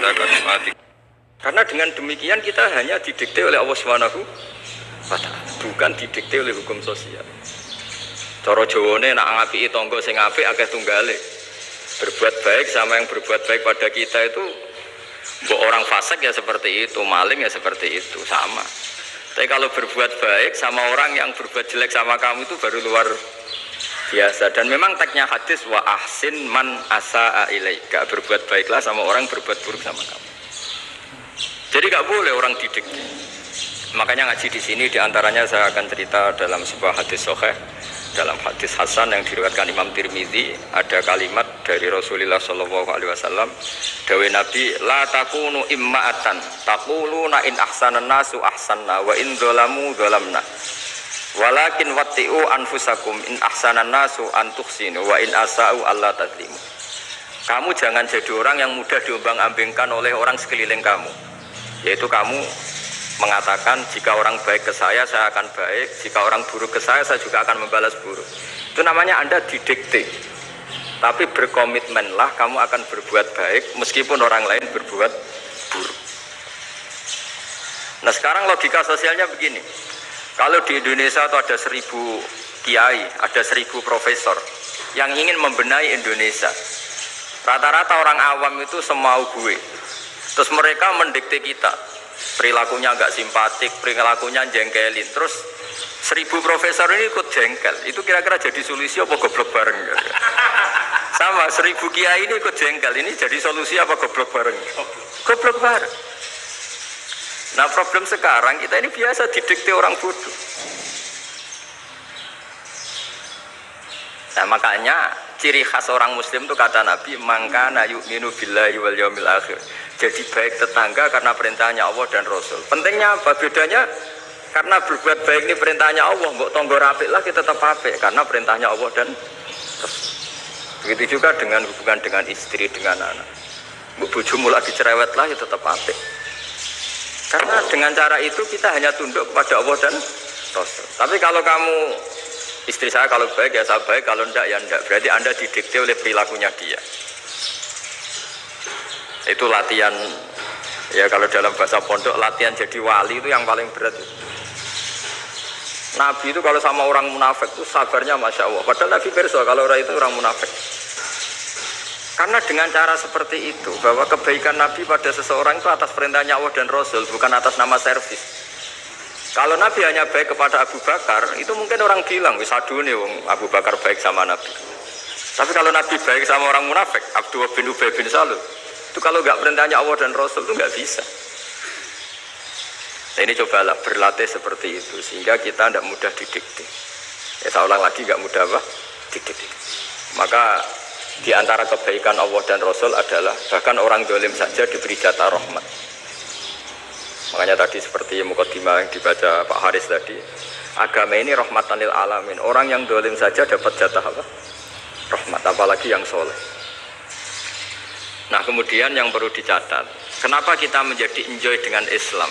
kita akan mati. Karena dengan demikian kita hanya didikte oleh Allah Subhanahu wa ta'ala, bukan didikte oleh hukum sosial. Cara Jawane nak ngapiki tangga sing apik akeh tunggale. Berbuat baik sama yang berbuat baik pada kita itu, mbok orang fasik ya seperti itu, maling ya seperti itu, sama. Tapi kalau berbuat baik sama orang yang berbuat jelek sama kamu itu baru luar biasa. Dan memang teksnya hadis wa ahsin man asaa ilaika, berbuat baiklah sama orang berbuat buruk sama kamu. Jadi gak boleh orang didik. Makanya ngaji di sini diantaranya saya akan cerita dalam sebuah hadis sahih, dalam hadis hasan yang diriwayatkan Imam Tirmidzi, ada kalimat dari Rasulullah Shallallahu Alaihi Wasallam, dawuh Nabi, la takunu imma'atan, taquluna in ahsanan nasu ahsanna wa in dzalamu dzalamna, walakin watti'u anfusakum in ahsanan nasu antuhsinu wa in asa'u alla tadlimu. Kamu jangan jadi orang yang mudah diombang-ambingkan oleh orang sekeliling kamu, yaitu kamu mengatakan jika orang baik ke saya akan baik, jika orang buruk ke saya juga akan membalas buruk. Itu namanya Anda didikte. Tapi berkomitmenlah kamu akan berbuat baik meskipun orang lain berbuat buruk. Nah sekarang logika sosialnya begini. Kalau di Indonesia itu ada 1000 kiai, ada 1000 profesor yang ingin membenahi Indonesia. Rata-rata orang awam itu semau gue. Terus mereka mendikte kita, perilakunya nggak simpatik, perilakunya jengkelin. Terus 1000 profesor ini ikut jengkel. Itu kira-kira jadi solusi apa goblok bareng? Sama 1000 kiai ini ikut jengkel. Ini jadi solusi apa goblok bareng? Goblok bareng. Nah problem sekarang kita ini biasa didikte orang bodoh. Nah makanya ciri khas orang muslim itu kata Nabi, mangkana yu'minu billahi wal yaumil akhir. Jadi baik tetangga karena perintahnya Allah dan Rasul. Pentingnya apa? Bedanya karena berbuat baik ini perintahnya Allah, mbok tonggo apik lah kita tetap apik karena perintahnya Allah dan Rasul. Begitu juga dengan hubungan dengan istri, dengan anak. Mbok bojomu lagi cerewet lah ya tetap apik. Karena dengan cara itu kita hanya tunduk kepada Allah dan Rasul. Tapi kalau kamu, istri saya kalau baik ya saya baik, kalau enggak ya enggak, berarti Anda didikte oleh perilakunya dia. Itu latihan, ya kalau dalam bahasa pondok latihan jadi wali itu yang paling berat. Nabi itu kalau sama orang munafik itu sabarnya Masya Allah. Padahal Nabi perso kalau orang itu orang munafik. Karena dengan cara seperti itu, bahwa kebaikan Nabi pada seseorang itu atas perintahnya Allah dan Rasul, bukan atas nama servis. Kalau Nabi hanya baik kepada Abu Bakar, itu mungkin orang bilang, wis aduh nih Abu Bakar baik sama Nabi. Tapi kalau Nabi baik sama orang munafik, Abdullah bin Ubay bin Salul, itu kalau nggak perintahnya Allah dan Rasul itu nggak bisa. Nah ini cobalah berlatih seperti itu, sehingga kita tidak mudah didikte. Ya saya ulang lagi, nggak mudah apa? Didikte. Maka di antara kebaikan Allah dan Rasul adalah bahkan orang dolim saja diberi jatah rahmat. Makanya tadi seperti mukadimah yang dibaca Pak Haris tadi, agama ini rahmatan lil alamin. Orang yang dolim saja dapat jatah apa? Rahmat, apalagi yang soleh. Nah kemudian yang perlu dicatat, kenapa kita menjadi enjoy dengan Islam?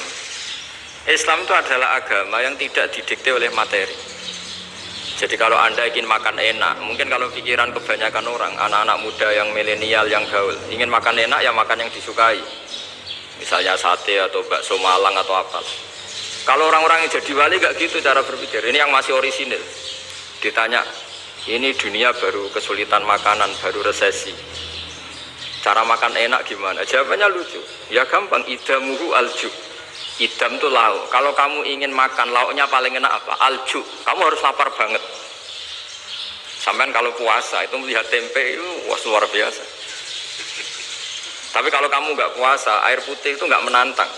Islam itu adalah agama yang tidak didikte oleh materi. Jadi kalau Anda ingin makan enak, mungkin kalau pikiran kebanyakan orang, anak-anak muda yang milenial, yang gaul, ingin makan enak ya makan yang disukai. Misalnya sate atau bakso Malang atau apa. Kalau orang-orang yang jadi wali gak gitu cara berpikir. Ini yang masih orisinil. Ditanya, ini dunia baru kesulitan makanan, baru resesi. Cara makan enak gimana? Jawabannya lucu. Ya gampang, idamuhu alju. Idam itu lauk. Kalau kamu ingin makan lauknya paling enak apa? Alju. Kamu harus lapar banget. Sampai kalau puasa itu melihat tempe itu wah luar biasa. Tapi kalau kamu nggak puasa, air putih itu nggak menantang.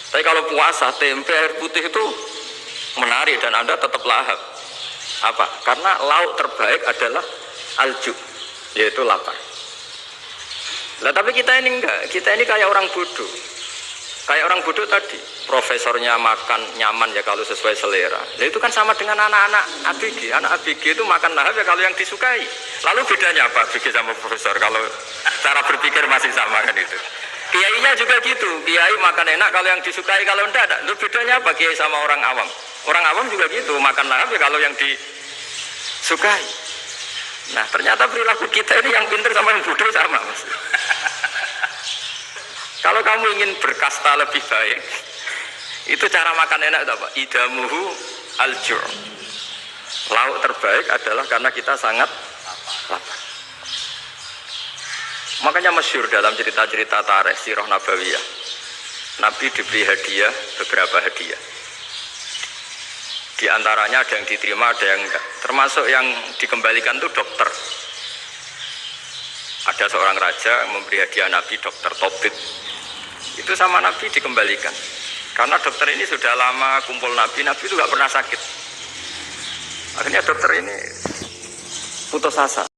Tapi kalau puasa, tempe air putih itu menarik dan Anda tetap lahap. Apa? Karena lauk terbaik adalah alju, yaitu lapar. Nah tapi kita ini enggak. Kita ini kayak orang bodoh. Kayak orang bodoh tadi, profesornya makan nyaman ya kalau sesuai selera. Nah itu kan sama dengan anak-anak ABG. Anak ABG itu makan lahap ya kalau yang disukai. Lalu bedanya apa ABG sama profesor? Kalau cara berpikir masih sama kan itu. Kiainya juga gitu. Kiai makan enak kalau yang disukai, kalau enggak. Lalu bedanya apa kiai sama orang awam? Orang awam juga gitu, makan lahap ya kalau yang disukai. Nah ternyata perilaku kita ini yang pintar sama yang bodoh sama mas. Kalau kamu ingin berkasta lebih baik, itu cara makan enak itu apa? Idamuhu aljur. Lauk terbaik adalah karena kita sangat lapar. Makanya masyhur dalam cerita-cerita tarikh sirah nabawiyah, Nabi diberi hadiah, beberapa hadiah. Di antaranya ada yang diterima, ada yang enggak. Termasuk yang dikembalikan itu dokter. Ada seorang raja yang memberi hadiah Nabi, dokter Tobit. Itu sama Nabi dikembalikan. Karena dokter ini sudah lama kumpul Nabi itu nggak pernah sakit. Akhirnya dokter ini putus asa.